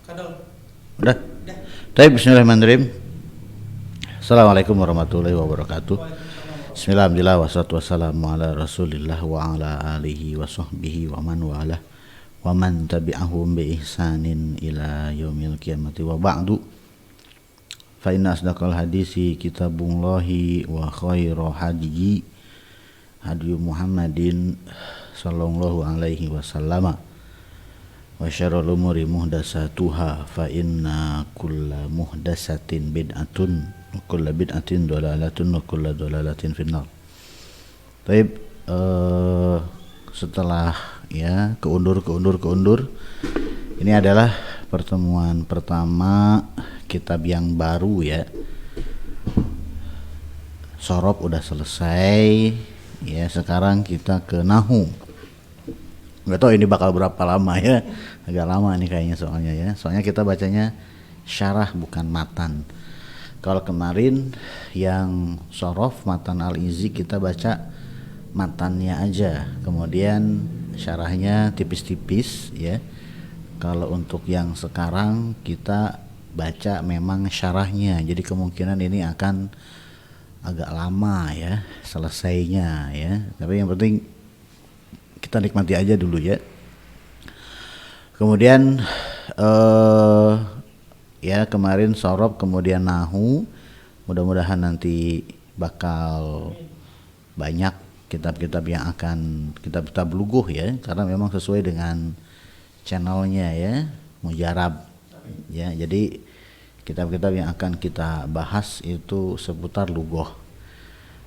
Udah. Baik, bismillahirrahmanirrahim. Assalamualaikum warahmatullahi wabarakatuh. Bismillah, alhamdulillah, wassalatu wassalamu ala rasulillah wa ala alihi wa sahbihi wa man wala wa man tabi'ahum bi ihsanin ila yaumil qiyamati wa ba'du. Fa inna asdaqal hadisi kitabullahi wa khairu hadiyi hadiyu Muhammadin sallallahu alaihi wasallama wa syarrul umuri muhdatsatuha fa inna kulla muhdatsatin bid'atun wa kulla bid'atin dhalalatun wa kulla dhalalatin finnar. Baik, setelah ya keundur, ini adalah pertemuan pertama kitab yang baru ya. Sorob udah selesai ya, sekarang kita ke Nahu. Nggak tahu ini bakal berapa lama ya, agak lama nih kayaknya soalnya ya. Soalnya kita bacanya syarah bukan matan. Kalau kemarin yang sorof matan al-Izzi kita baca matannya aja, kemudian syarahnya tipis-tipis ya. Kalau untuk yang sekarang kita baca memang syarahnya, jadi kemungkinan ini akan agak lama ya selesainya ya. Tapi yang penting kita nikmati aja dulu ya. Kemudian ya kemarin sorob, kemudian nahu. Mudah-mudahan nanti bakal banyak kitab-kitab yang akan kitab-kitab luguh ya, karena memang sesuai dengan channelnya ya, mujarab ya. Jadi kitab-kitab yang akan kita bahas itu seputar luguh.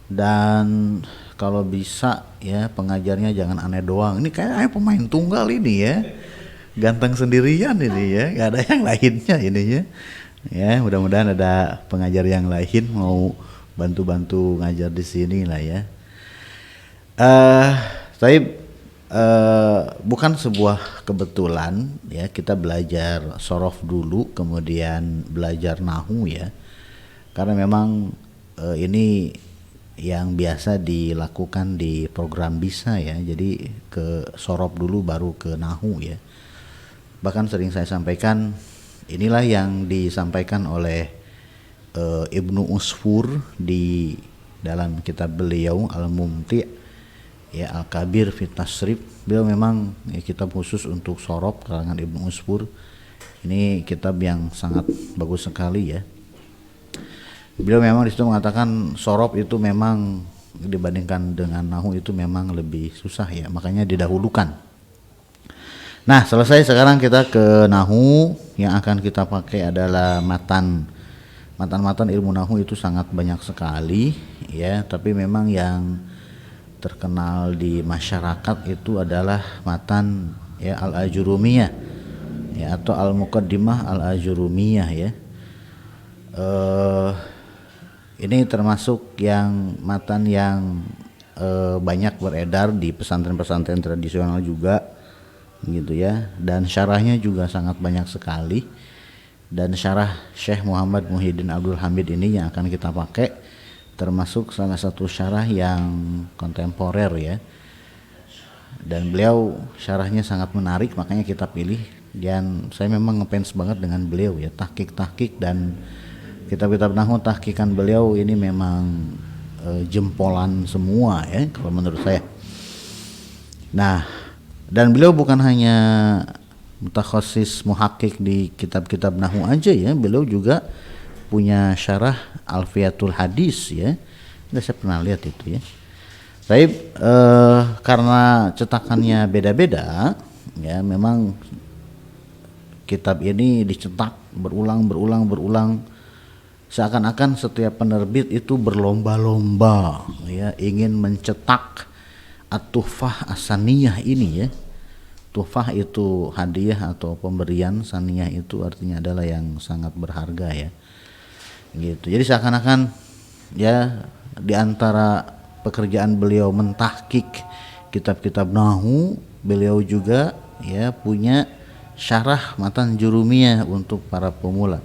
Dan kalau bisa ya pengajarnya jangan aneh doang. Ini kayak pemain tunggal ini ya, ganteng sendirian ini ya, nggak ada yang lainnya ini ya. Ya mudah-mudahan ada pengajar yang lain mau bantu-bantu ngajar di sini lah ya. Tapi bukan sebuah kebetulan ya kita belajar sorof dulu kemudian belajar nahu ya, karena memang ini yang biasa dilakukan di program bisa ya. Jadi ke sorof dulu baru ke nahu ya. Bahkan sering saya sampaikan, inilah yang disampaikan oleh Ibnu Usfur di dalam kitab beliau Al-Mumti' ya, Al-Kabir Fit Tasrif. Beliau memang kitab khusus untuk sorof karangan Ibnu Usfur. Ini kitab yang sangat bagus sekali ya. Beliau memang di situ mengatakan sorof itu memang dibandingkan dengan nahu itu memang lebih susah ya, makanya didahulukan. Nah selesai, sekarang kita ke nahu. Yang akan kita pakai adalah matan ilmu nahu itu sangat banyak sekali ya, tapi memang yang terkenal di masyarakat itu adalah matan ya al-Ajurumiyah ya, atau al-Muqaddimah al-Ajurumiyah ya. Ini termasuk yang matan yang banyak beredar di pesantren-pesantren tradisional juga gitu ya, dan syarahnya juga sangat banyak sekali. Dan syarah Syekh Muhammad Muhyiddin Abdul Hamid ini yang akan kita pakai termasuk salah satu syarah yang kontemporer ya, dan beliau syarahnya sangat menarik, makanya kita pilih. Dan saya memang ngefans banget dengan beliau ya, tahqiq dan kitab-kitab nahwu tahqiqan beliau ini memang jempolan semua ya kalau menurut saya. Nah, dan beliau bukan hanya mutakhasis muhaqqiq di kitab-kitab nahwu aja ya, beliau juga punya syarah Alfiyatul Hadis ya. Saya pernah lihat itu ya. Tapi karena cetakannya beda-beda ya, memang kitab ini dicetak berulang seakan-akan setiap penerbit itu berlomba-lomba ya ingin mencetak at-tuhfah as-saniyah ini ya. Tuhfah itu hadiah atau pemberian, saniyah itu artinya adalah yang sangat berharga ya. Gitu. Jadi seakan-akan ya di antara pekerjaan beliau mentahqiq kitab-kitab nahwu, beliau juga ya punya syarah matan jurumiyah untuk para pemula.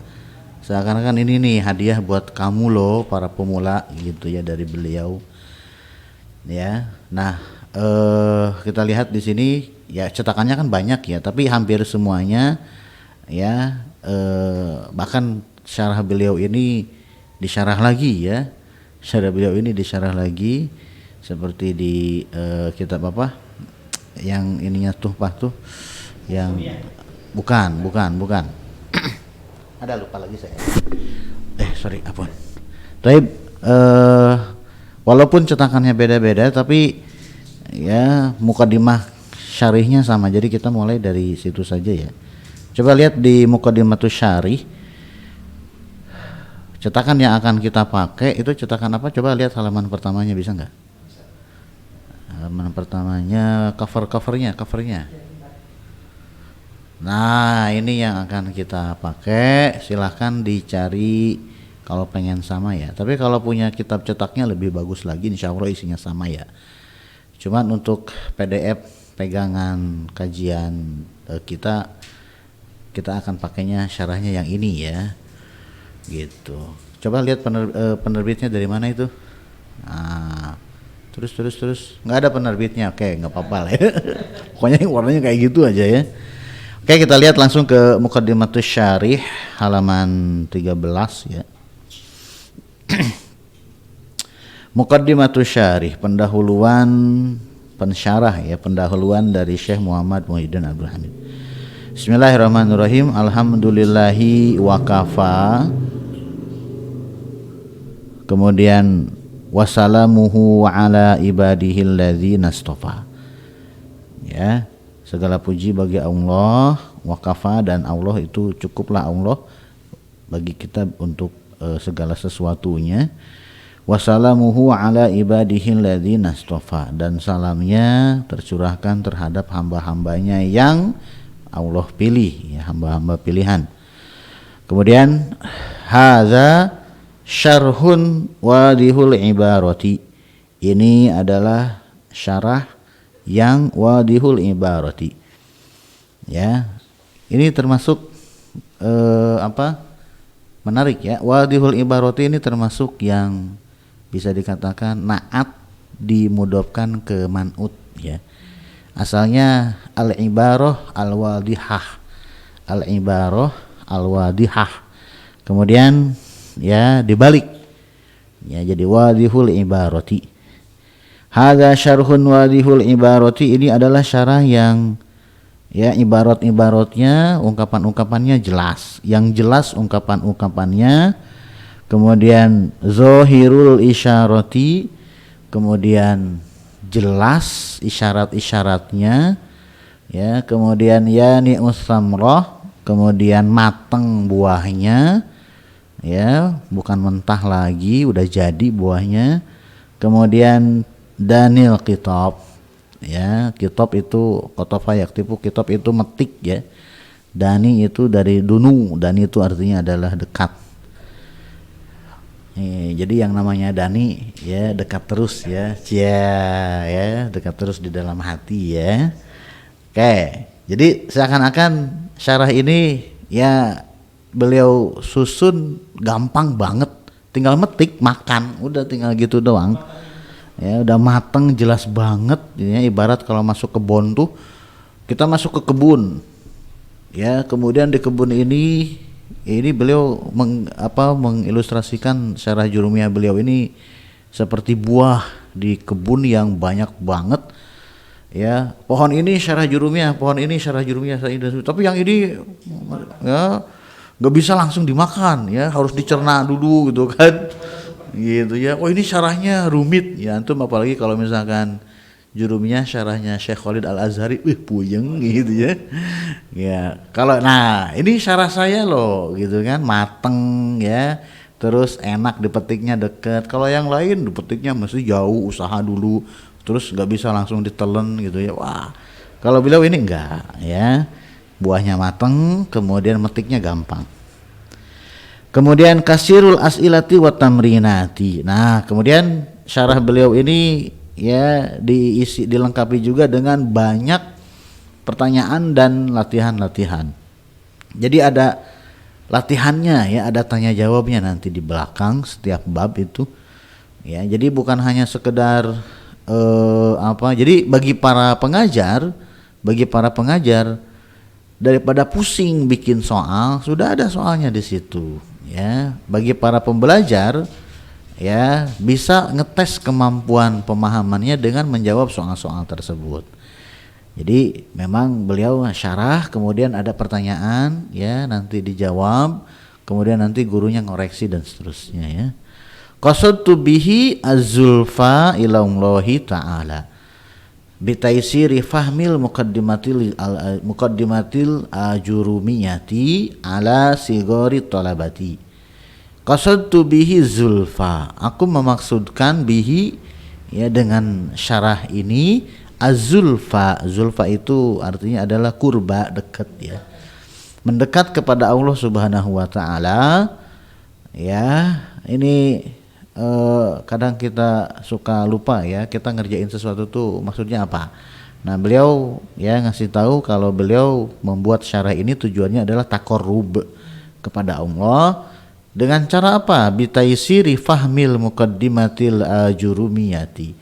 Seakan-akan ini nih hadiah buat kamu loh para pemula gitu ya dari beliau ya. Nah kita lihat di sini ya cetakannya kan banyak ya, tapi hampir semuanya ya, bahkan syarah beliau ini disyarah lagi ya, syarah beliau ini disyarah lagi seperti di kitab apa yang ininya Tuhfah tuh, yang bukan ada, lupa lagi saya, sorry apa. Tapi walaupun cetakannya beda-beda tapi ya mukadimah syarihnya sama, jadi kita mulai dari situ saja ya. Coba lihat di Muqaddimatus Syarih, cetakan yang akan kita pakai itu cetakan apa? Coba lihat halaman pertamanya, bisa nggak? Halaman pertamanya, covernya. Nah, ini yang akan kita pakai. Silahkan dicari kalau pengen sama ya. Tapi kalau punya kitab cetaknya lebih bagus lagi, insya Allah isinya sama ya. Cuman untuk PDF pegangan kajian kita akan pakainya syarahnya yang ini ya, gitu. Coba lihat penerbitnya dari mana itu. Nah, terus nggak ada penerbitnya, oke, nggak apa-apa lah ya. Pokoknya warnanya kayak gitu aja ya. Oke, kita lihat langsung ke Muqaddimatus Syarih halaman 13 ya. Muqaddimatus Syarih, pendahuluan pensyarah ya, pendahuluan dari Syekh Muhammad Muhyiddin Abdul Hamid. Bismillahirrahmanirrahim. Alhamdulillahi wa kafa. Kemudian wassalamuhu ala ibadihil ladzina istafa. Ya, segala puji bagi Allah, wa kafa, dan Allah itu cukuplah Allah bagi kita untuk segala sesuatunya. Wassalamuhu ala ibadihil ladzina istafa, dan salamnya tercurahkan terhadap hamba-hambanya yang Allah pilih ya, hamba-hamba pilihan. Kemudian hadza syarhun wadihul ibarati, ini adalah syarah yang wadihul ibarati ya. Ini termasuk menarik ya. Wadihul ibarati ini termasuk yang bisa dikatakan naat dimudofkan ke man'ut ya. Asalnya al-ibarah al-wadihah, al-ibarah al-wadihah, kemudian ya dibalik ya jadi wadihul ibarati. Hadza syarhun wadihul ibarati, ini adalah syarah yang ya ibarat-ibaratnya, ungkapan-ungkapannya jelas, yang jelas ungkapan-ungkapannya. Kemudian zahirul isyarati, kemudian jelas isyarat-isyaratnya ya. Kemudian yani usamrah, kemudian mateng buahnya ya, bukan mentah lagi, udah jadi buahnya. Kemudian danil kitab ya, kitab itu kotofa yaktifu, kitab itu metik ya. Dani itu dari dunu, dani itu artinya adalah dekat. Jadi yang namanya dani ya dekat terus ya, ya dekat terus di dalam hati ya. Oke, jadi seakan-akan syarah ini ya beliau susun gampang banget, tinggal metik, makan, udah tinggal gitu doang. Ya udah mateng, jelas banget ya. Ibarat kalau masuk kebun tuh, kita masuk ke kebun ya, kemudian di kebun ini beliau mengilustrasikan syarah jurumiyah beliau ini seperti buah di kebun yang banyak banget ya. Pohon ini syarah jurumiyah, pohon ini syarah jurumiyah, tapi yang ini ya nggak bisa langsung dimakan ya, harus dicerna dulu gitu kan, gitu ya. Oh ini syarahnya rumit ya, antum apalagi kalau misalkan jurumiyah syarahnya Syekh Khalid Al-Azhari, puyeng gitu ya. Ya, kalau nah ini syarah saya loh gitu kan, mateng ya, terus enak dipetiknya deket. Kalau yang lain dipetiknya mesti jauh, usaha dulu, terus nggak bisa langsung ditelen gitu ya. Wah, kalau beliau ini enggak ya, buahnya mateng, kemudian metiknya gampang. Kemudian kasirul as'ilati wa tamrinati. Nah, kemudian syarah beliau ini ya dilengkapi juga dengan banyak pertanyaan dan latihan-latihan. Jadi ada latihannya ya, ada tanya jawabnya nanti di belakang setiap bab itu. Ya, jadi bukan hanya sekedar jadi bagi para pengajar daripada pusing bikin soal, sudah ada soalnya di situ ya. Bagi para pembelajar ya, bisa ngetes kemampuan pemahamannya dengan menjawab soal-soal tersebut. Jadi memang beliau syarah, kemudian ada pertanyaan ya, nanti dijawab, kemudian nanti gurunya ngoreksi dan seterusnya ya. Qasadtu bihi az-zulfa ila Allahi ta'ala bitaisiri fahmil muqaddimatil ajurumiyati ala sigori talabati. Qasadtu bihi zulfa, aku memaksudkan bihi ya dengan syarah ini az-zulfa. Zulfa itu artinya adalah kurba, dekat ya, mendekat kepada Allah Subhanahu wa taala ya. Ini kadang kita suka lupa ya, kita ngerjain sesuatu tuh maksudnya apa. Nah beliau ya ngasih tahu kalau beliau membuat syarah ini tujuannya adalah taqarrub kepada Allah dengan cara apa? Bitaisiri fahmil muqaddimatil ajurumiyati,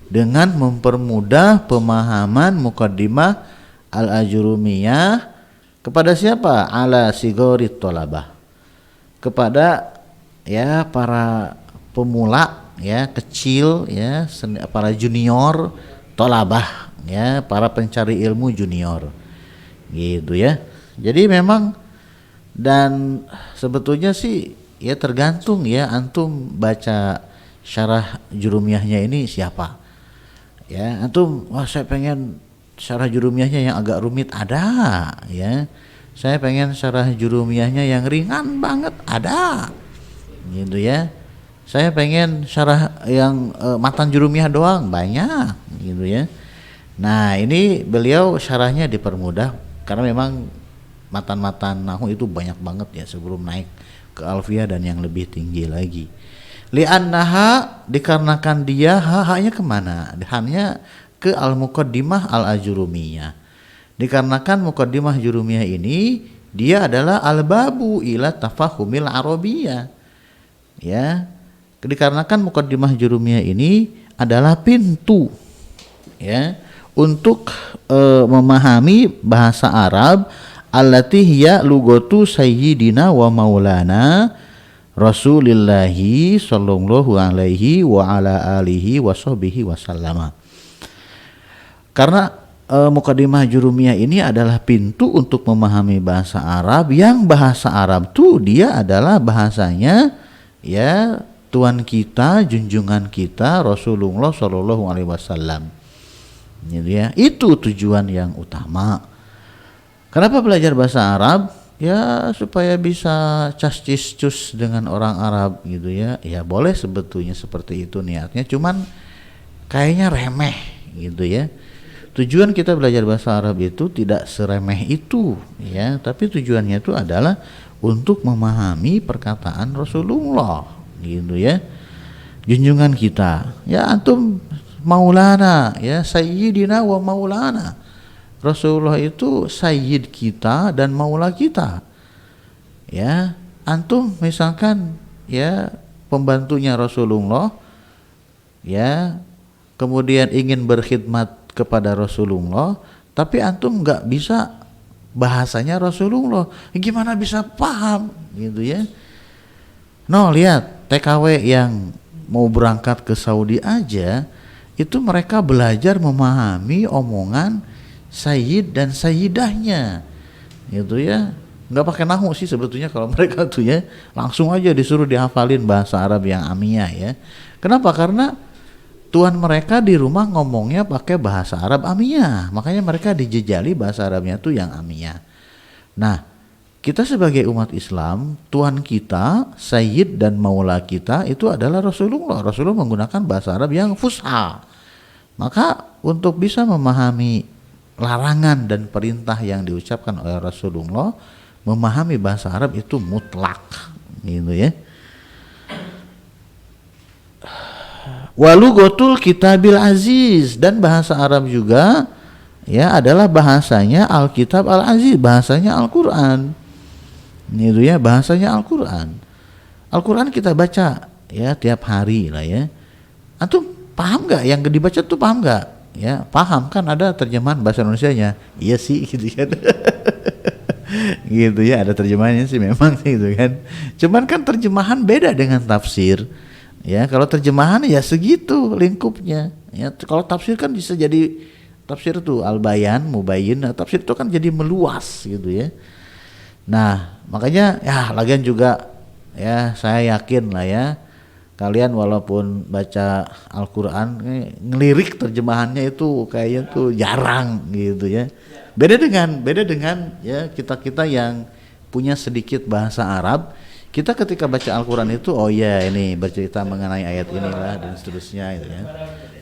dengan mempermudah pemahaman muqaddimah al-ajurumiyah kepada siapa? Ala sigori tolabah, kepada ya para pemula ya, kecil ya, para junior tolabah ya, para pencari ilmu junior gitu ya. Jadi memang, dan sebetulnya sih ya tergantung ya antum baca syarah jurumiyahnya ini siapa ya. Antum wah saya pengen syarah jurumiyahnya yang agak rumit, ada ya. Saya pengen syarah jurumiyahnya yang ringan banget, ada gitu ya. Saya pengen syarah yang matan jurumiyah doang, banyak gitu ya. Nah ini beliau syarahnya dipermudah karena memang matan-matan nahwu itu banyak banget ya sebelum naik ke alfiyah dan yang lebih tinggi lagi. Li'annaha, dikarenakan dia hanya kemana? Hanya ke al-muqaddimah al-ajurumiyah. Dikarenakan muqaddimah jurumiyah ini dia adalah al-babu ila tafahumil arabiyah ya. Dikarenakan muqaddimah jurumiyah ini adalah pintu ya untuk memahami bahasa Arab, allati hiya lugatu sayyidina wa maulana Rasulillahi sallallahu alaihi wa ala alihi wa sahbihi wasallama. Karena muqaddimah jurumiyah ini adalah pintu untuk memahami bahasa Arab, yang bahasa Arab tuh dia adalah bahasanya ya Tuhan kita, junjungan kita Rasulullah Shallallahu Alaihi Wasallam. Ya, itu tujuan yang utama. Kenapa belajar bahasa Arab? Ya supaya bisa cas-cis-cus dengan orang Arab gitu ya. Ya boleh sebetulnya seperti itu niatnya, cuman kayaknya remeh gitu ya. Tujuan kita belajar bahasa Arab itu tidak seremeh itu ya, tapi tujuannya itu adalah untuk memahami perkataan Rasulullah gitu ya, junjungan kita ya. Antum maulana ya, sayyidina wa maulana, Rasulullah itu sayyid kita dan maula kita ya. Antum misalkan ya pembantunya Rasulullah ya, kemudian ingin berkhidmat kepada Rasulullah, tapi antum nggak bisa bahasanya Rasulullah, gimana bisa paham gitu ya. No, lihat TKW yang mau berangkat ke Saudi aja itu mereka belajar memahami omongan sayyid dan sayyidahnya gitu ya. Nggak pakai nahwu sih sebetulnya kalau mereka tuh ya, langsung aja disuruh dihafalin bahasa Arab yang amiyah ya. Kenapa? Karena tuan mereka di rumah ngomongnya pakai bahasa Arab amiyah, makanya mereka dijejali bahasa Arabnya tuh yang amiyah. Nah kita sebagai umat Islam, Tuhan kita, Sayyid dan Maula kita itu adalah Rasulullah. Rasulullah menggunakan bahasa Arab yang fusha. Maka untuk bisa memahami larangan dan perintah yang diucapkan oleh Rasulullah, memahami bahasa Arab itu mutlak gitu ya. Walugotul kitabil aziz, dan bahasa Arab juga ya adalah bahasanya Alkitab al-Aziz, bahasanya Al-Quran. Itu ya bahasanya Al-Quran. Al-Quran kita baca ya tiap hari lah ya. Antum paham nggak yang dibaca tuh, paham nggak? Ya paham kan, ada terjemahan bahasa Indonesianya. Iya sih gitu ya. gitu ya, ada terjemahannya sih memang sih gitu kan. Cuman kan terjemahan beda dengan tafsir. Ya, kalau terjemahan ya segitu lingkupnya. Ya, kalau tafsir kan bisa jadi tafsir tuh al-bayan, mubayyin. Nah, tafsir itu kan jadi meluas gitu ya. Nah, makanya ya lagian juga ya saya yakin lah ya kalian walaupun baca Al-Qur'an ngelirik terjemahannya itu kayaknya tuh jarang gitu ya. Beda dengan ya kita-kita yang punya sedikit bahasa Arab. Kita ketika baca Al-Quran itu, oh ya ini bercerita mengenai ayat inilah dan seterusnya gitu ya.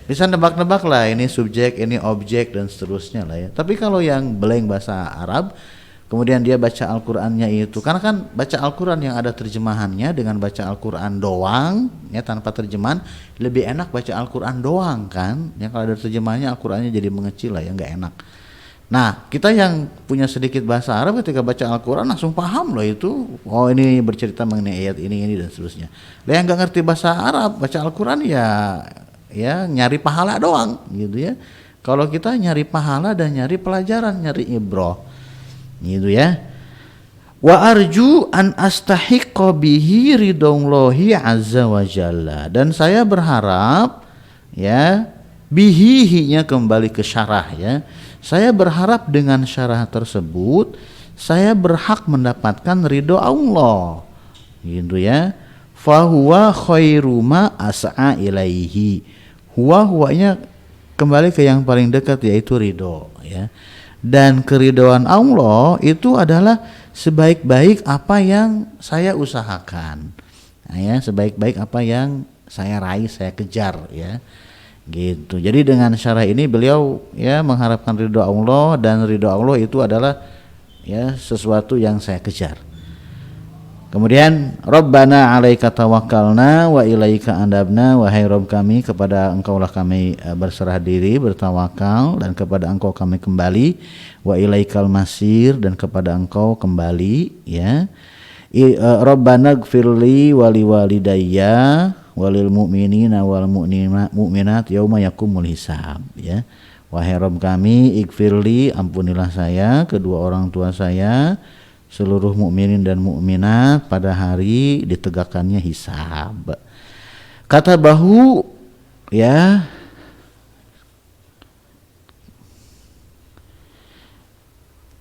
Bisa nebak-nebak lah ini subjek, ini objek dan seterusnya lah ya. Tapi kalau yang blank bahasa Arab, kemudian dia baca Al-Qurannya itu, karena kan baca Al-Quran yang ada terjemahannya dengan baca Al-Quran doang, ya tanpa terjemahan, lebih enak baca Al-Quran doang kan. Ya kalau ada terjemahannya Al-Qurannya jadi mengecil lah ya, nggak enak. Nah, kita yang punya sedikit bahasa Arab ketika baca Al-Quran langsung paham loh itu. Oh ini bercerita mengenai ayat ini dan seterusnya. Lah yang nggak ngerti bahasa Arab baca Al-Quran ya nyari pahala doang gitu ya. Kalau kita nyari pahala dan nyari pelajaran, nyari ibrah gitu ya. Wa arju an astahiqqa bihi ridwallahi azza wa jalla. Dan saya berharap ya bihihinya kembali ke syarah ya. Saya berharap dengan syarah tersebut saya berhak mendapatkan ridho Allah gitu ya. Fahuwa khairu ma as'a ilaihi. Huwanya kembali ke yang paling dekat yaitu ridho ya. Dan keridhaan Allah itu adalah sebaik-baik apa yang saya usahakan. Nah, ya, sebaik-baik apa yang saya raih, saya kejar ya. Gitu. Jadi dengan syarah ini beliau ya mengharapkan ridho Allah, dan ridho Allah itu adalah ya sesuatu yang saya kejar. Kemudian Rabbana 'alaika tawakkalna wa ilaika anabna, wahai Rabb kami, kepada Engkaulah kami berserah diri, bertawakal, dan kepada Engkau kami kembali, wa ilaikal masir, dan kepada Engkau kembali ya. Rabbana gfirli wa liwalidayya walil mu'minina wal mu'minat yauma yakumul hisab ya. Wahai Rabb kami, igfirli, ampunilah saya, kedua orang tua saya, seluruh mukminin dan mukminat pada hari ditegakkannya hisab. Kata bahu ya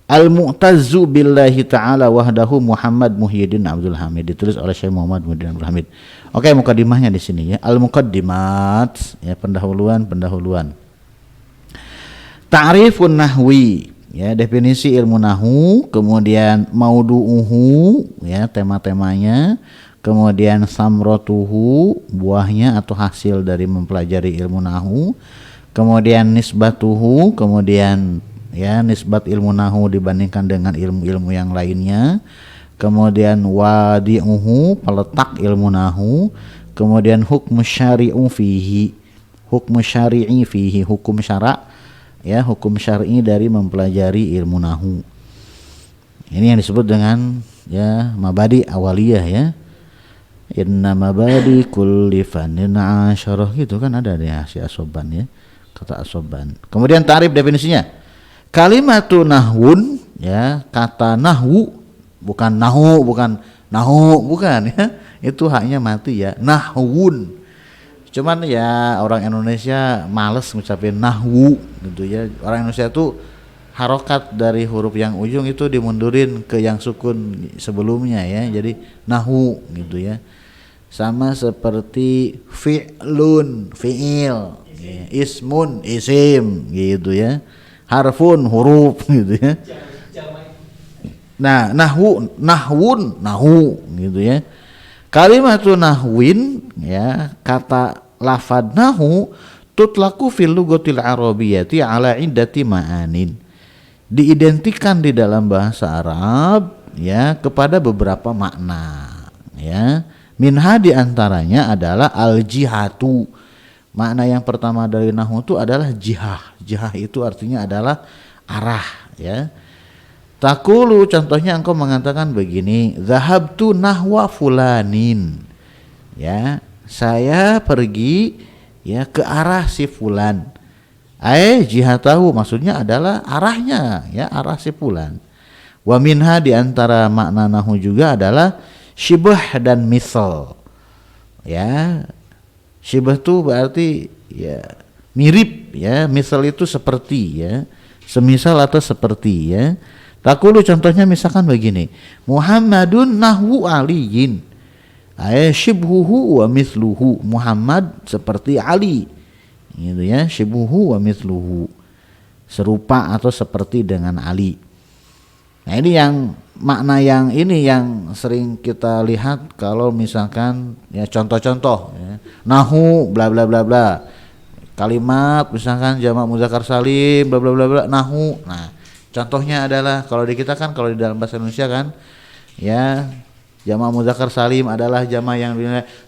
Al-Mu'tazzu billahi ta'ala wahdahu Muhammad Muhyiddin Abdul Hamid, ditulis oleh Syekh Muhammad Muhyiddin Abdul Hamid. Oke, mukadimahnya di sini ya. Al-Muqaddimat ya, pendahuluan. Ta'rifun nahwi ya, definisi ilmu nahwu, kemudian maudu'uhu ya, tema-temanya, kemudian samrotuhu, buahnya atau hasil dari mempelajari ilmu nahwu, kemudian nisbatuhu, kemudian ya nisbat ilmu nahwu dibandingkan dengan ilmu-ilmu yang lainnya, kemudian wadi'uhu, peletak ilmu nahwu, kemudian hukmu syari'u fihi, hukmu syari'i fihi, hukum syara' ya, hukum syar'i dari mempelajari ilmu nahwu. Ini yang disebut dengan ya mabadi awaliyah ya. Inna mabadi kulli fannin asyarah, gitu kan ada ya si Asoban ya, kata Asoban. Kemudian tarif definisinya. Kalimatu nahwun ya, kata nahwu, bukan nahu, bukan ya. Itu haknya mati ya, nahwun. Cuman ya orang Indonesia males ngucapin nahwu gitu ya. Orang Indonesia tuh harokat dari huruf yang ujung itu dimundurin ke yang sukun sebelumnya ya. Jadi nahwu gitu ya. Sama seperti fi'lun, fi'il, ya. Ismun, isim gitu ya. Harfun, huruf gitu ya. Nah, nahwun, nahu gitu ya. Kalimatu nahwin ya, kata lafad nahu tutlaku fil lugatil arabiyyati ala iddati ma'anin. Diidentikan di dalam bahasa Arab ya kepada beberapa makna ya. Minha di antaranya adalah al-jihatu. Makna yang pertama dari nahwu itu adalah jihah. Jihah itu artinya adalah arah ya. Takulu, contohnya engkau mengatakan begini, zahabtu nahwa fulanin. Ya, saya pergi ya ke arah si fulan. Jihatahu maksudnya adalah arahnya ya, arah si fulan. Wa minha di antara makna nahu juga adalah syibah dan misal. Ya, syibah itu berarti ya mirip ya, misal itu seperti ya, semisal atau seperti ya. Takulu contohnya misalkan begini, Muhammadun nahwu aliyin, syibhuhu wa misluhu, Muhammad seperti Ali, gitu ya, syibhuhu wa misluhu, serupa atau seperti dengan Ali. Nah ini yang makna yang ini yang sering kita lihat kalau misalkan ya contoh-contoh ya, nahu bla bla bla bla, kalimat misalkan jamak mudzakkar salim bla bla bla bla nahu. Nah contohnya adalah kalau di kita kan, kalau di dalam bahasa Indonesia kan ya jamak mudzakkar salim adalah jamak yang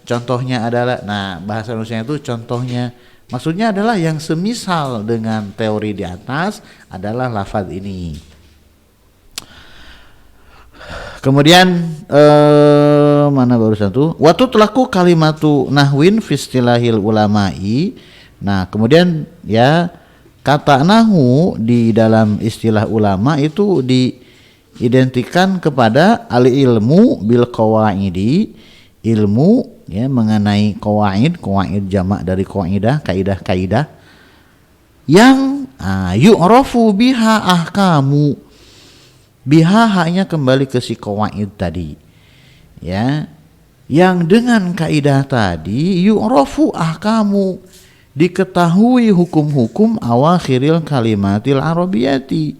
contohnya adalah, nah bahasa Indonesia itu contohnya maksudnya adalah yang semisal dengan teori di atas adalah lafaz ini. Kemudian mana barusan tuh? Wa tutlaqu kalimatu nahwin fi istilahil ulama'i. Nah, kemudian ya kata nahu di dalam istilah ulama itu diidentikan kepada al ilmu bil qawaidi, ilmu ya mengenai qawaid jamak dari qaidah, kaidah-kaidah yang yu'rafu biha ahkamu. Biha hanya kembali ke si qawaid tadi ya, yang dengan kaidah tadi yu'rafu ahkamu, diketahui hukum-hukum awakhiril kalimatil arabiyati,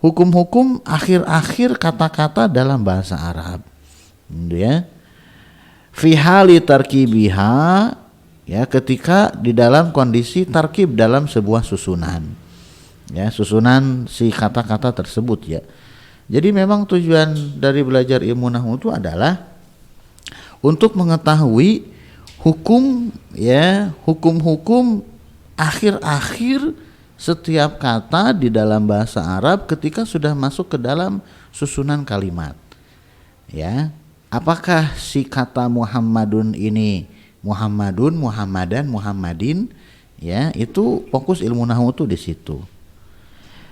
hukum-hukum akhir-akhir kata-kata dalam bahasa Arab ya. Fi hali tarkibiha ya, ketika di dalam kondisi tarkib dalam sebuah susunan ya, susunan si kata-kata tersebut ya. Jadi memang tujuan dari belajar ilmu nahwu itu adalah untuk mengetahui hukum ya, hukum-hukum akhir-akhir setiap kata di dalam bahasa Arab ketika sudah masuk ke dalam susunan kalimat. Ya, apakah si kata Muhammadun ini Muhammadun, Muhammadan, Muhammadin ya, itu fokus ilmu nahwu itu di situ.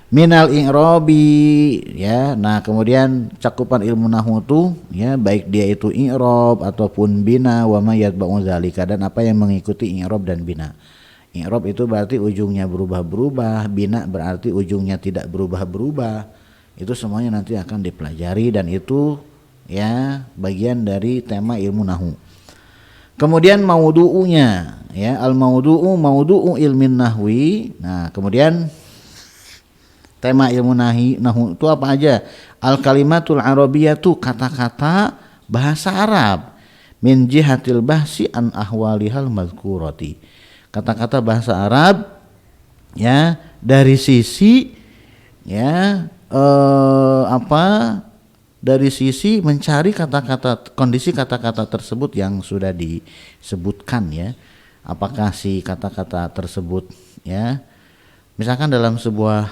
Minal i'rabi ya. Nah, kemudian cakupan ilmu nahwu itu ya, baik dia itu i'rab ataupun bina wa ma yatba'u dzalika, dan apa yang mengikuti i'rab dan bina. I'rab itu berarti ujungnya berubah-berubah, bina berarti ujungnya tidak berubah-berubah. Itu semuanya nanti akan dipelajari dan itu ya bagian dari tema ilmu nahwu. Kemudian maudu'unya ya, al maudu'u maudu'u ilmin nahwi. Nah, kemudian tema ilmu nahwu itu apa aja? Al kalimatul arabiyatu, kata-kata bahasa Arab, min jihatil bahsi an ahwalihal mazkurati, kata-kata bahasa Arab ya dari sisi ya dari sisi mencari kata-kata, kondisi kata-kata tersebut yang sudah disebutkan ya. Apakah si kata-kata tersebut ya, misalkan dalam sebuah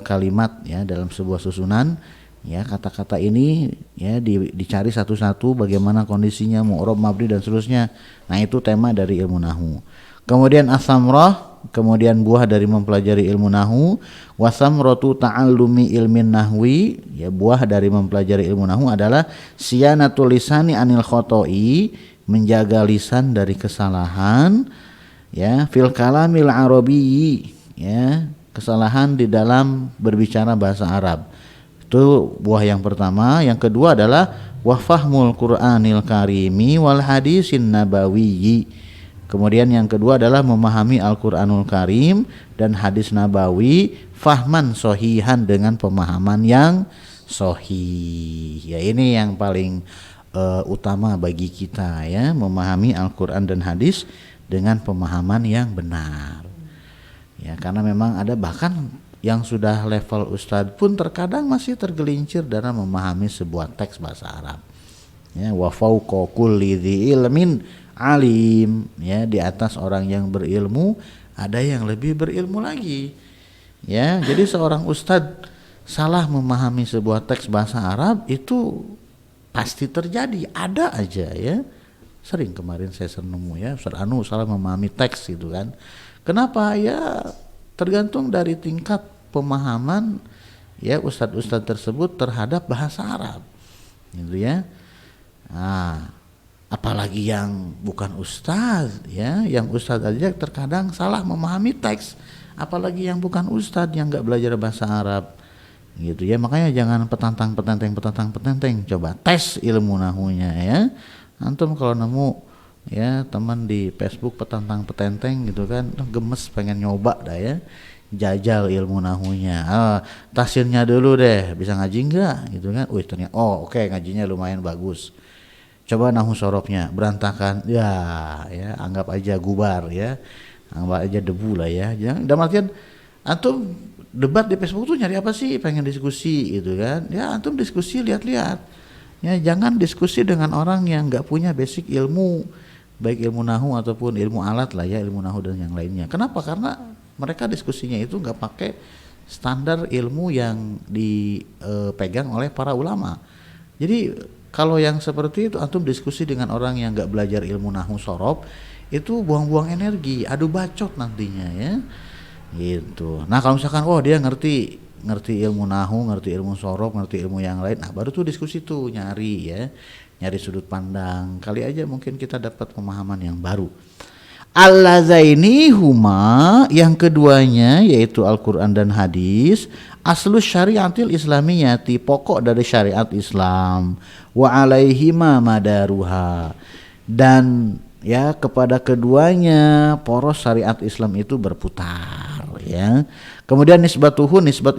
kalimat ya, dalam sebuah susunan ya, kata-kata ini ya dicari satu-satu bagaimana kondisinya, mu'rab, mabni dan seterusnya. Nah, itu tema dari ilmu nahwu. Kemudian as-samrah, kemudian buah dari mempelajari ilmu nahwu. Wasamratu ta'allumi ilmin nahwi, ya buah dari mempelajari ilmu nahwu adalah siyanatul lisani anil khoto'i, menjaga lisan dari kesalahan ya, fil kalamil arabiyyi ya, kesalahan di dalam berbicara bahasa Arab. Itu buah yang pertama. Yang kedua adalah wa fahmul Qur'anil karimi wal hadisin nabawiyyi. Kemudian yang kedua adalah memahami Al-Qur'anul Karim dan hadis nabawi fahman sohihan, dengan pemahaman yang sohih. Ya, ini yang paling utama bagi kita ya, memahami Al-Qur'an dan hadis dengan pemahaman yang benar. Ya, karena memang ada bahkan yang sudah level ustadz pun terkadang masih tergelincir dalam memahami sebuah teks bahasa Arab. Ya, wa fauqa kulli dzi ilmin alim, ya di atas orang yang berilmu ada yang lebih berilmu lagi. Ya, jadi seorang ustadz salah memahami sebuah teks bahasa Arab itu pasti terjadi, ada aja ya. Sering kemarin saya nemu ya, Ustaz Anu salah memahami teks gitu kan. Kenapa? Ya tergantung dari tingkat pemahaman ya ustadz-ustadz tersebut terhadap bahasa Arab, gitu ya. Nah, apalagi yang bukan ustadz, ya, yang ustadz aja terkadang salah memahami teks, apalagi yang bukan ustadz yang nggak belajar bahasa Arab, gitu ya. Makanya jangan petantang, coba tes ilmu nahunya ya. Antum kalau nemu ya teman di Facebook petantang gitu kan, gemes pengen nyoba dah ya, jajal ilmu nahunya. Tafsirnya dulu deh, bisa ngaji enggak gitu kan. Ternyata oke, ngajinya lumayan bagus. Coba nahu sorofnya berantakan, ya anggap aja gubar ya, anggap aja debu lah ya. Jangan, dalam artian antum debat di Facebook tuh nyari apa sih? Pengen diskusi gitu kan. Ya antum diskusi, lihat-lihat. Ya jangan diskusi dengan orang yang nggak punya basic ilmu, baik ilmu nahu ataupun ilmu alat lah ya, ilmu nahu dan yang lainnya. Kenapa? Karena mereka diskusinya itu nggak pakai standar ilmu yang dipegang oleh para ulama. Jadi kalau yang seperti itu antum diskusi dengan orang yang nggak belajar ilmu nahu sorof, itu buang-buang energi, adu bacot nantinya ya. Gitu. Nah kalau misalkan dia ngerti ilmu nahu, ngerti ilmu sorof, ngerti ilmu yang lain, nah baru tuh diskusi tuh, nyari sudut pandang, kali aja mungkin kita dapat pemahaman yang baru. Allazaini huma, yang keduanya yaitu Al-Quran dan hadis, aslus syariatil islamiyati, pokok dari syariat Islam, wa alaihima madaruha, dan ya kepada keduanya poros syariat Islam itu berputar ya. Kemudian nisbat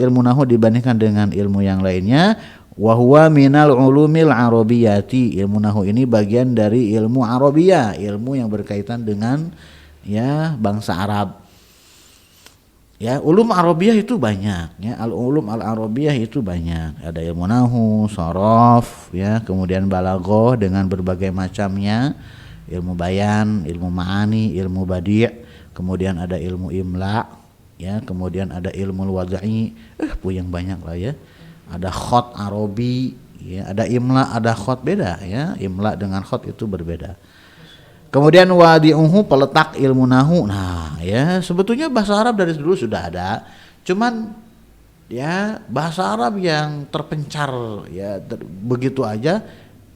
ilmu nahu dibandingkan dengan ilmu yang lainnya, wa huwa minal ulumil arabiyati, ilmu nahu ini bagian dari ilmu Arabiyah, ilmu yang berkaitan dengan ya bangsa Arab. Ya, ulum Arabiyah itu banyak ya, al-ulum al-Arabiyah itu banyak. Ada ilmu nahu, sorof ya, kemudian balaghah dengan berbagai macamnya, ilmu bayan, ilmu ma'ani, ilmu badi', kemudian ada ilmu imla ya, kemudian ada ilmu wad'i, yang banyak lah ya. Ada khot Arabi ya, ada imla, ada khot, beda ya, imla dengan khot itu berbeda. Kemudian wadi'uhu, peletak ilmu nahu. Nah ya, sebetulnya bahasa Arab dari dulu sudah ada, cuman ya bahasa Arab yang terpencar ya begitu aja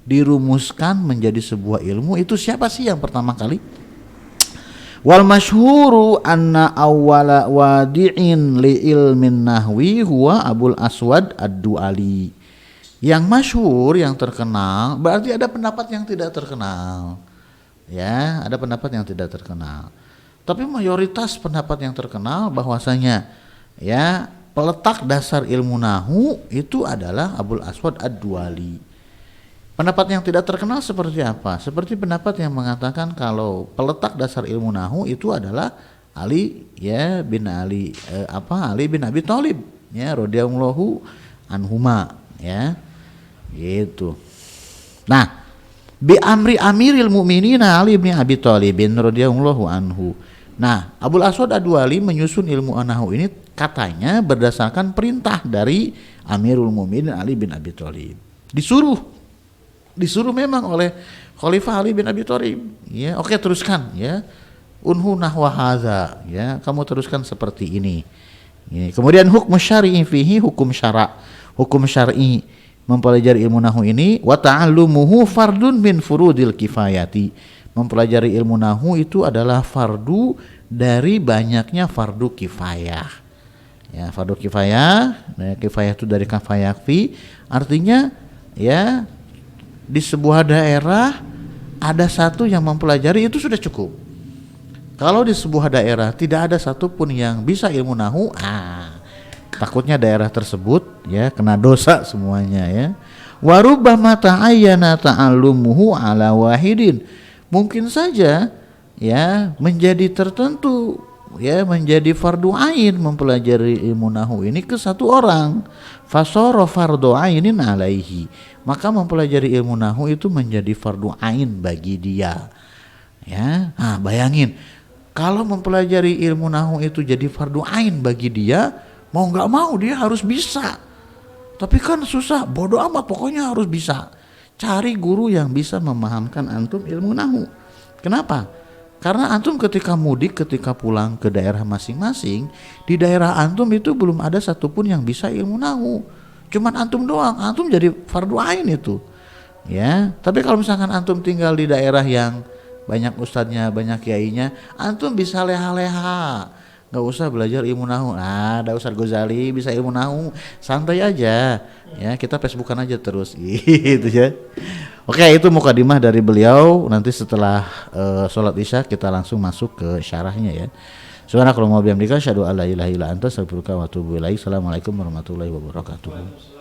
dirumuskan menjadi sebuah ilmu. Itu siapa sih yang pertama kali? Wal masyhuru anna awwala wadi'in li ilmin nahwi huwa Abul Aswad ad-Du'ali. Yang masyhur, yang terkenal, berarti ada pendapat yang tidak terkenal. Ya, ada pendapat yang tidak terkenal. Tapi mayoritas pendapat yang terkenal bahwasanya ya peletak dasar ilmu nahu itu adalah Abul Aswad ad-Du'ali. Pendapat yang tidak terkenal seperti apa? Seperti pendapat yang mengatakan kalau peletak dasar ilmu nahu itu adalah Ali ya bin Ali Ali bin Abi Thalib ya radhiyallahu anhuma ya. Gitu. Nah, bi amri amiril mukminin Ali bin Abi Thalib radhiyallahu anhu. Nah, Abul Aswad ad-Du'ali menyusun ilmu nahu ini katanya berdasarkan perintah dari Amirul Mukminin Ali bin Abi Thalib. Disuruh memang oleh Khalifah Ali bin Abi Thalib ya, oke teruskan ya, unhu nahwa hadza ya, kamu teruskan seperti ini. Kemudian hukum syar'i fihi, hukum syar'i mempelajari ilmu nahu ini, wa ta'allumuhu fardun min furudil kifayati, mempelajari ilmu nahu itu adalah fardu dari banyaknya fardu kifayah ya. Fardu kifayah, kifayah itu dari kafayah fi, artinya ya di sebuah daerah ada satu yang mempelajari itu sudah cukup. Kalau di sebuah daerah tidak ada satupun yang bisa ilmu nahu, takutnya daerah tersebut ya kena dosa semuanya ya. Wa rubbama ta'ayyana ta'allumuhu ala wahidin, mungkin saja ya menjadi tertentu ya, menjadi fardu ain mempelajari ilmu nahu ini ke satu orang. Fasara fardu ainin alaihi, maka mempelajari ilmu nahu itu menjadi fardu ain bagi dia ya. Bayangin kalau mempelajari ilmu nahu itu jadi fardu ain bagi dia, mau nggak mau dia harus bisa. Tapi kan susah, bodoh amat, pokoknya harus bisa. Cari guru yang bisa memahamkan antum ilmu nahu. Kenapa? Karena antum ketika mudik, ketika pulang ke daerah masing-masing, di daerah antum itu belum ada satupun yang bisa ilmu nahu. Cuman antum doang, antum jadi fardu ain itu. Ya, tapi kalau misalkan antum tinggal di daerah yang banyak ustadznya, banyak kiainya, antum bisa leha-leha. Nggak usah belajar ilmu nahu. Nah, ada Ustadz Ghazali bisa ilmu nahu, santai aja. Ya, kita Facebookan aja terus gitu ya. Oke, itu mukadimah dari beliau. Nanti setelah sholat isya kita langsung masuk ke syarahnya ya. Subhanakallahumma wa bihamdika asyhadu an la ilaha illa anta astaghfiruka wa atubu ilaik. Assalamualaikum warahmatullahi wabarakatuh.